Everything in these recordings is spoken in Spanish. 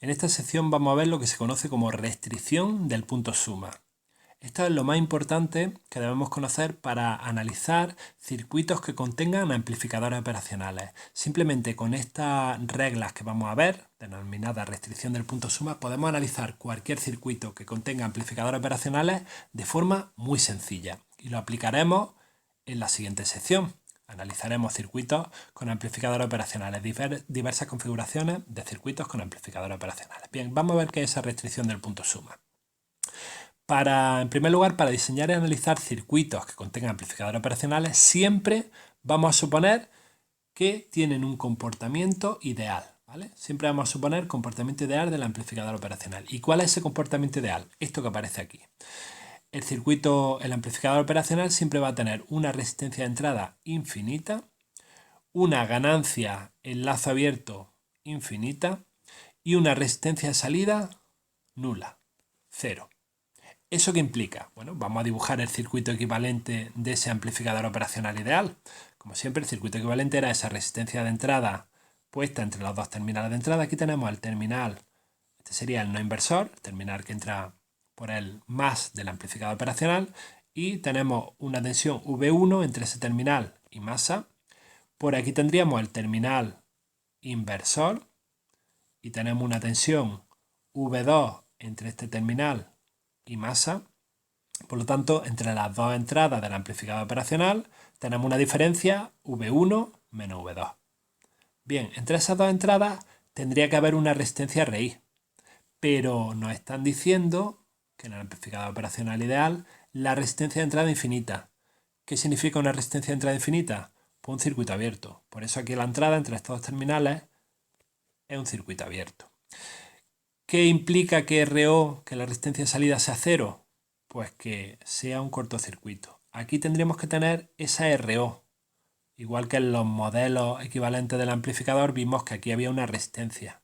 En esta sección vamos a ver lo que se conoce como restricción del punto suma. Esto es lo más importante que debemos conocer para analizar circuitos que contengan amplificadores operacionales. Simplemente con estas reglas que vamos a ver, denominada restricción del punto suma, podemos analizar cualquier circuito que contenga amplificadores operacionales de forma muy sencilla. Y lo aplicaremos en la siguiente sección. Analizaremos circuitos con amplificadores operacionales, diversas configuraciones de circuitos con amplificadores operacionales. Bien, vamos a ver qué es esa restricción del punto suma. En primer lugar, para diseñar y analizar circuitos que contengan amplificadores operacionales, siempre vamos a suponer que tienen un comportamiento ideal, ¿vale? Siempre vamos a suponer comportamiento ideal del amplificador operacional. ¿Y cuál es ese comportamiento ideal? Esto que aparece aquí. El amplificador operacional siempre va a tener una resistencia de entrada infinita, una ganancia en lazo abierto infinita y una resistencia de salida nula, cero. ¿Eso qué implica? Bueno, vamos a dibujar el circuito equivalente de ese amplificador operacional ideal. Como siempre, el circuito equivalente era esa resistencia de entrada puesta entre los dos terminales de entrada. Aquí tenemos el terminal, este sería el no inversor, el terminal que entra por el más del amplificador operacional, y tenemos una tensión V1 entre ese terminal y masa. Por aquí tendríamos el terminal inversor y tenemos una tensión V2 entre este terminal y masa. Por lo tanto, entre las dos entradas del amplificador operacional tenemos una diferencia V1 menos V2. Bien, entre esas dos entradas tendría que haber una resistencia RI, pero nos están diciendo que en el amplificador operacional ideal la resistencia de entrada es infinita. ¿Qué significa una resistencia de entrada infinita? Pues un circuito abierto. Por eso aquí la entrada entre estos dos terminales es un circuito abierto. ¿Qué implica que RO, que la resistencia de salida sea cero? Pues que sea un cortocircuito. Aquí tendríamos que tener esa RO. Igual que en los modelos equivalentes del amplificador vimos que aquí había una resistencia.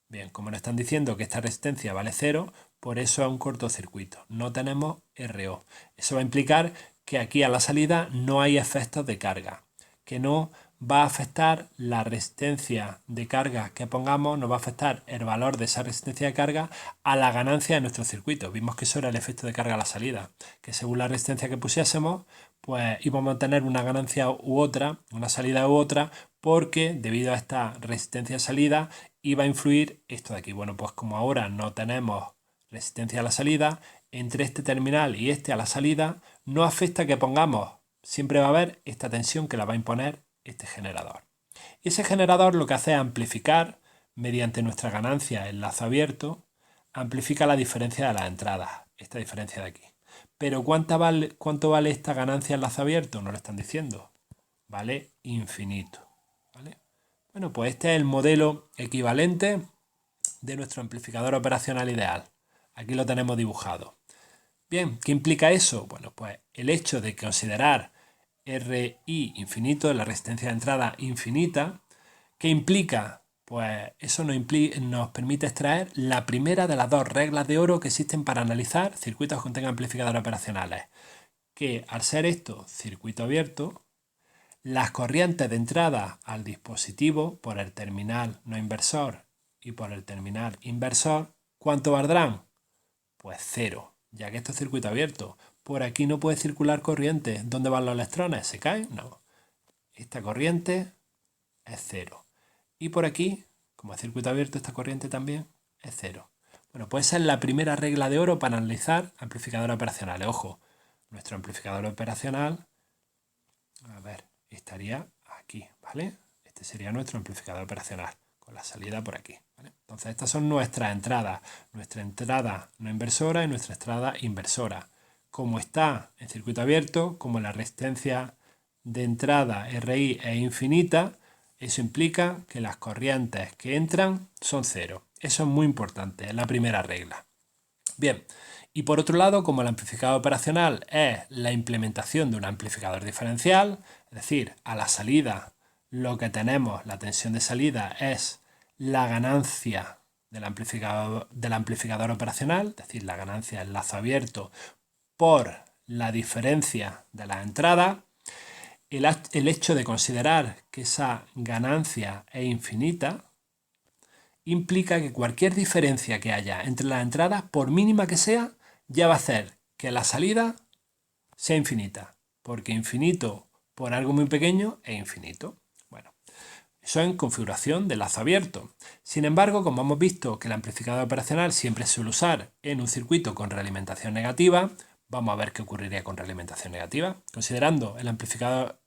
Bien, como nos están diciendo que esta resistencia vale cero, por eso es un cortocircuito. No tenemos RO. Eso va a implicar que aquí a la salida no hay efectos de carga, que no va a afectar la resistencia de carga que pongamos, no va a afectar el valor de esa resistencia de carga a la ganancia de nuestro circuito. Vimos que eso era el efecto de carga a la salida, que según la resistencia que pusiésemos, pues íbamos a tener una ganancia u otra, una salida u otra, porque debido a esta resistencia de salida iba a influir esto de aquí. Bueno, pues como ahora no tenemos resistencia a la salida, entre este terminal y este a la salida, no afecta que pongamos, siempre va a haber esta tensión que la va a imponer este generador. Y ese generador lo que hace es amplificar, mediante nuestra ganancia en lazo abierto, amplifica la diferencia de las entradas, esta diferencia de aquí. Pero ¿cuánto vale esta ganancia en lazo abierto? No lo están diciendo. Vale infinito. ¿Vale? Bueno, pues este es el modelo equivalente de nuestro amplificador operacional ideal. Aquí lo tenemos dibujado. Bien, ¿qué implica eso? Bueno, pues el hecho de considerar RI infinito, la resistencia de entrada infinita, ¿qué implica? Pues eso nos permite extraer la primera de las dos reglas de oro que existen para analizar circuitos que contengan amplificadores operacionales. Que al ser esto circuito abierto, las corrientes de entrada al dispositivo por el terminal no inversor y por el terminal inversor, ¿cuánto valdrán? Pues cero, ya que esto es circuito abierto. Por aquí no puede circular corriente. ¿Dónde van los electrones? ¿Se caen? No. Esta corriente es cero. Y por aquí, como es circuito abierto, esta corriente también es cero. Bueno, pues esa es la primera regla de oro para analizar amplificadores operacionales. Ojo, nuestro amplificador operacional, a ver, estaría aquí, ¿vale? Este sería nuestro amplificador operacional, con la salida por aquí, ¿vale? Entonces estas son nuestra entrada no inversora y nuestra entrada inversora. Como está en circuito abierto, como la resistencia de entrada RI es infinita, eso implica que las corrientes que entran son cero. Eso es muy importante, es la primera regla. Bien, y por otro lado, como el amplificador operacional es la implementación de un amplificador diferencial, es decir, a la salida lo que tenemos, la tensión de salida, es la ganancia del amplificador operacional, es decir, la ganancia del lazo abierto por la diferencia de las entradas. El hecho de considerar que esa ganancia es infinita implica que cualquier diferencia que haya entre las entradas, por mínima que sea, ya va a hacer que la salida sea infinita, porque infinito por algo muy pequeño es infinito. Bueno, eso en configuración de lazo abierto. Sin embargo, como hemos visto que el amplificador operacional siempre se suele usar en un circuito con realimentación negativa, vamos a ver qué ocurriría con realimentación negativa. Considerando el amplificador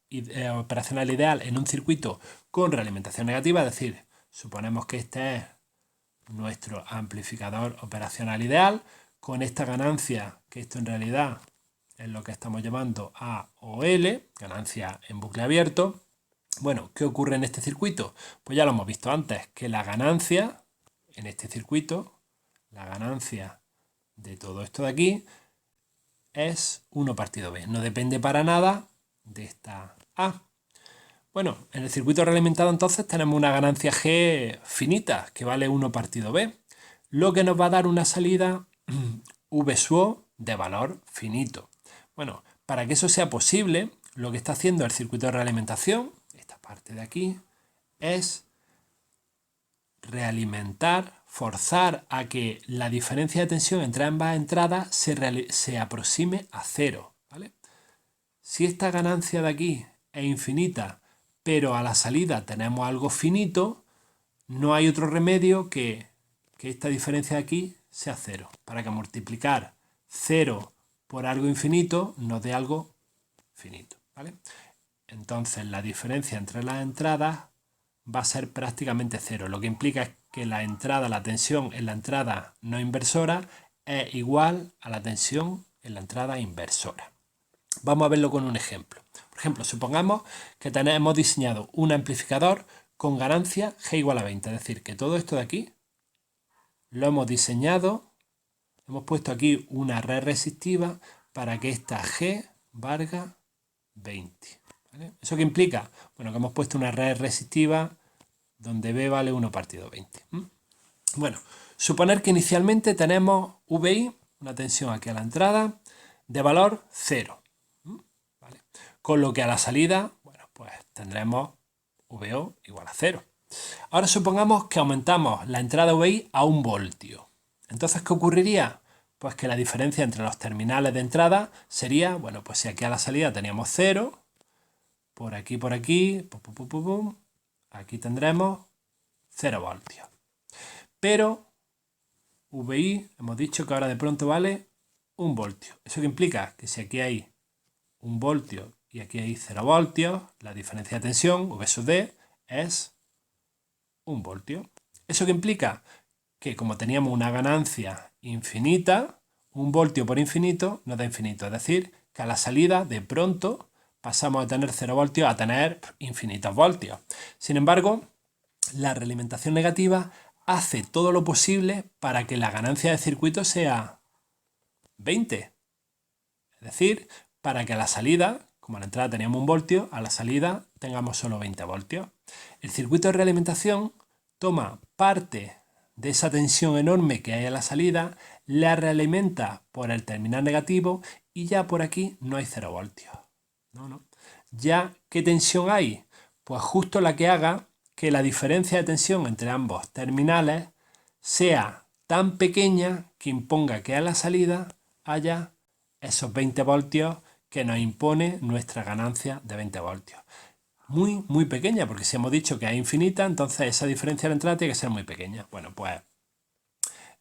operacional ideal en un circuito con realimentación negativa, es decir, suponemos que este es nuestro amplificador operacional ideal, con esta ganancia, que esto en realidad es lo que estamos llamando AOL, ganancia en bucle abierto. Bueno, ¿qué ocurre en este circuito? Pues ya lo hemos visto antes, que la ganancia en este circuito, la ganancia de todo esto de aquí, es 1 partido B. No depende para nada de esta A. Bueno, en el circuito realimentado entonces tenemos una ganancia G finita, que vale 1 partido B, lo que nos va a dar una salida V sub O de valor finito. Bueno, para que eso sea posible, lo que está haciendo el circuito de realimentación, esta parte de aquí, es realimentar, forzar a que la diferencia de tensión entre ambas entradas se aproxime a cero, ¿vale? Si esta ganancia de aquí es infinita, pero a la salida tenemos algo finito, no hay otro remedio que esta diferencia de aquí sea cero, para que multiplicar 0 por algo infinito nos dé algo finito, ¿vale? Entonces la diferencia entre las entradas va a ser prácticamente cero, lo que implica es que la tensión en la entrada no inversora es igual a la tensión en la entrada inversora. Vamos a verlo con un ejemplo. Por ejemplo, supongamos que hemos diseñado un amplificador con ganancia G igual a 20, es decir, que todo esto de aquí lo hemos diseñado, hemos puesto aquí una red resistiva para que esta G valga 20. ¿Vale? ¿Eso qué implica? Bueno, que hemos puesto una red resistiva donde B vale 1 partido 20. Bueno, suponer que inicialmente tenemos VI, una tensión aquí a la entrada, de valor 0. ¿Vale? Con lo que a la salida, bueno, pues tendremos VO igual a 0. Ahora supongamos que aumentamos la entrada VI a 1 voltio. Entonces, ¿qué ocurriría? Pues que la diferencia entre los terminales de entrada sería, bueno, pues si aquí a la salida teníamos 0, por aquí, aquí tendremos 0 voltios. Pero VI hemos dicho que ahora de pronto vale 1 voltio. ¿Eso qué implica? Que si aquí hay 1 voltio y aquí hay 0 voltios, la diferencia de tensión, V sub D, es 1 voltio. ¿Eso qué implica? Que como teníamos una ganancia infinita, 1 voltio por infinito nos da infinito. Es decir, que a la salida de pronto pasamos de tener 0 voltios a tener infinitos voltios. Sin embargo, la realimentación negativa hace todo lo posible para que la ganancia de circuito sea 20. Es decir, para que a la salida, como a la entrada teníamos 1 voltio, a la salida tengamos solo 20 voltios. El circuito de realimentación toma parte de esa tensión enorme que hay a la salida, la realimenta por el terminal negativo y ya por aquí no hay 0 voltios. No. Ya, ¿qué tensión hay? Pues justo la que haga que la diferencia de tensión entre ambos terminales sea tan pequeña que imponga que a la salida haya esos 20 voltios que nos impone nuestra ganancia de 20 voltios. Muy pequeña, porque si hemos dicho que es infinita, entonces esa diferencia de entrada tiene que ser muy pequeña. Bueno, pues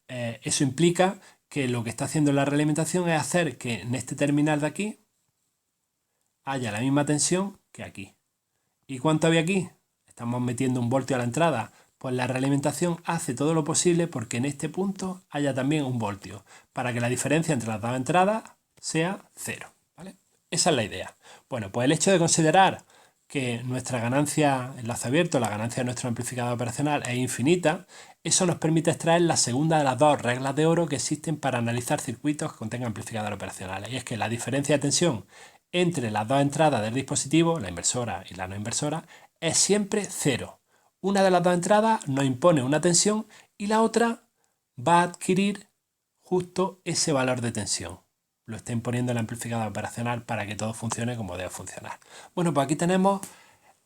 eso implica que lo que está haciendo la realimentación es hacer que en este terminal de aquí haya la misma tensión que aquí. ¿Y cuánto había aquí? Estamos metiendo 1 voltio a la entrada. Pues la realimentación hace todo lo posible porque en este punto haya también 1 voltio, para que la diferencia entre las dos entradas sea 0. ¿Vale? Esa es la idea. Bueno, pues el hecho de considerar que nuestra ganancia en lazo abierto, la ganancia de nuestro amplificador operacional es infinita, eso nos permite extraer la segunda de las dos reglas de oro que existen para analizar circuitos que contengan amplificadores operacionales. Y es que la diferencia de tensión entre las dos entradas del dispositivo, la inversora y la no inversora, es siempre 0. Una de las dos entradas nos impone una tensión y la otra va a adquirir justo ese valor de tensión. Lo está imponiendo el amplificador operacional para que todo funcione como debe funcionar. Bueno, pues aquí tenemos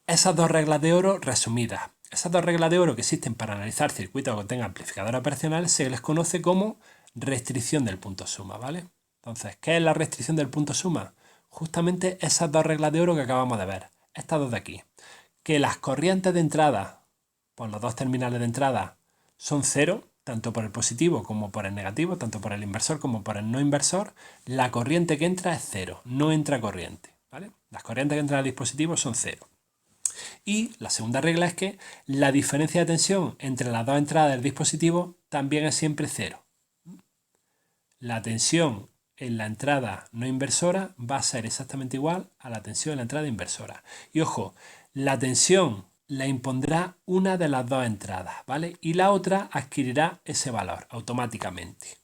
esas dos reglas de oro resumidas. Esas dos reglas de oro que existen para analizar circuitos que contengan amplificadores operacionales se les conoce como restricción del punto suma, ¿vale? Entonces, ¿qué es la restricción del punto suma? Justamente esas dos reglas de oro que acabamos de ver, estas dos de aquí. Que las corrientes de entrada por los dos terminales de entrada son cero, tanto por el positivo como por el negativo, tanto por el inversor como por el no inversor, la corriente que entra es cero, no entra corriente, ¿vale? Las corrientes que entran al dispositivo son cero. Y la segunda regla es que la diferencia de tensión entre las dos entradas del dispositivo también es siempre cero. La tensión en la entrada no inversora va a ser exactamente igual a la tensión en la entrada inversora. Y ojo, la tensión la impondrá una de las dos entradas, ¿vale? Y la otra adquirirá ese valor automáticamente.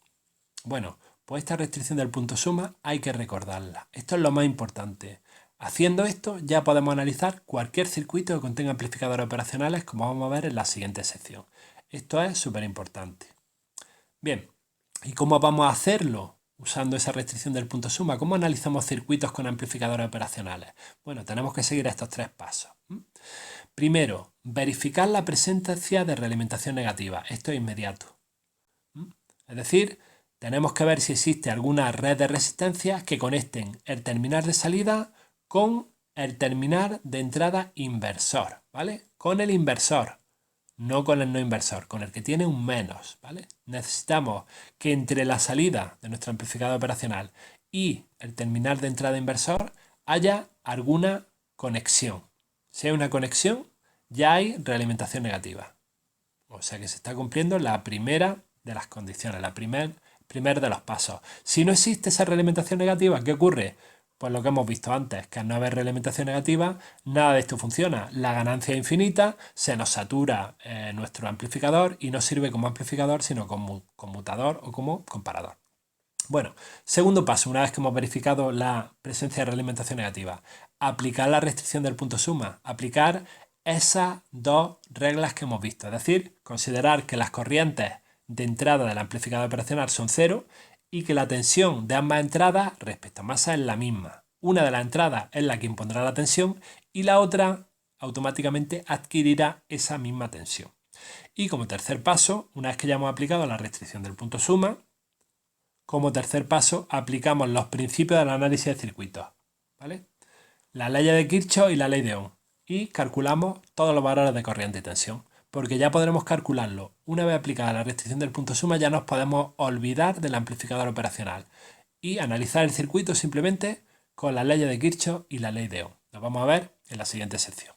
Bueno, pues esta restricción del punto suma hay que recordarla. Esto es lo más importante. Haciendo esto ya podemos analizar cualquier circuito que contenga amplificadores operacionales, como vamos a ver en la siguiente sección. Esto es súper importante. Bien, ¿y cómo vamos a hacerlo usando esa restricción del punto suma? ¿Cómo analizamos circuitos con amplificadores operacionales? Bueno, tenemos que seguir estos tres pasos. Primero, verificar la presencia de realimentación negativa. Esto es inmediato. Es decir, tenemos que ver si existe alguna red de resistencias que conecten el terminal de salida con el terminal de entrada inversor, ¿vale? Con el inversor, no con el no inversor, con el que tiene un menos, ¿vale? Necesitamos que entre la salida de nuestro amplificador operacional y el terminal de entrada inversor haya alguna conexión. Si hay una conexión, ya hay realimentación negativa. O sea que se está cumpliendo la primera de las condiciones, la primer de los pasos. Si no existe esa realimentación negativa, ¿qué ocurre? Pues lo que hemos visto antes, que al no haber realimentación negativa, nada de esto funciona. La ganancia es infinita, se nos satura nuestro amplificador y no sirve como amplificador, sino como conmutador o como comparador. Bueno, segundo paso, una vez que hemos verificado la presencia de realimentación negativa, aplicar la restricción del punto suma, aplicar esas dos reglas que hemos visto, es decir, considerar que las corrientes de entrada del amplificador operacional son cero y que la tensión de ambas entradas respecto a masa es la misma. Una de las entradas es la que impondrá la tensión y la otra automáticamente adquirirá esa misma tensión. Y como tercer paso, una vez que ya hemos aplicado la restricción del punto suma, como tercer paso aplicamos los principios del análisis de circuitos, ¿vale? La ley de Kirchhoff y la ley de Ohm. Y calculamos todos los valores de corriente y tensión, porque ya podremos calcularlo. Una vez aplicada la restricción del punto suma ya nos podemos olvidar del amplificador operacional y analizar el circuito simplemente con la ley de Kirchhoff y la ley de Ohm. Lo vamos a ver en la siguiente sección.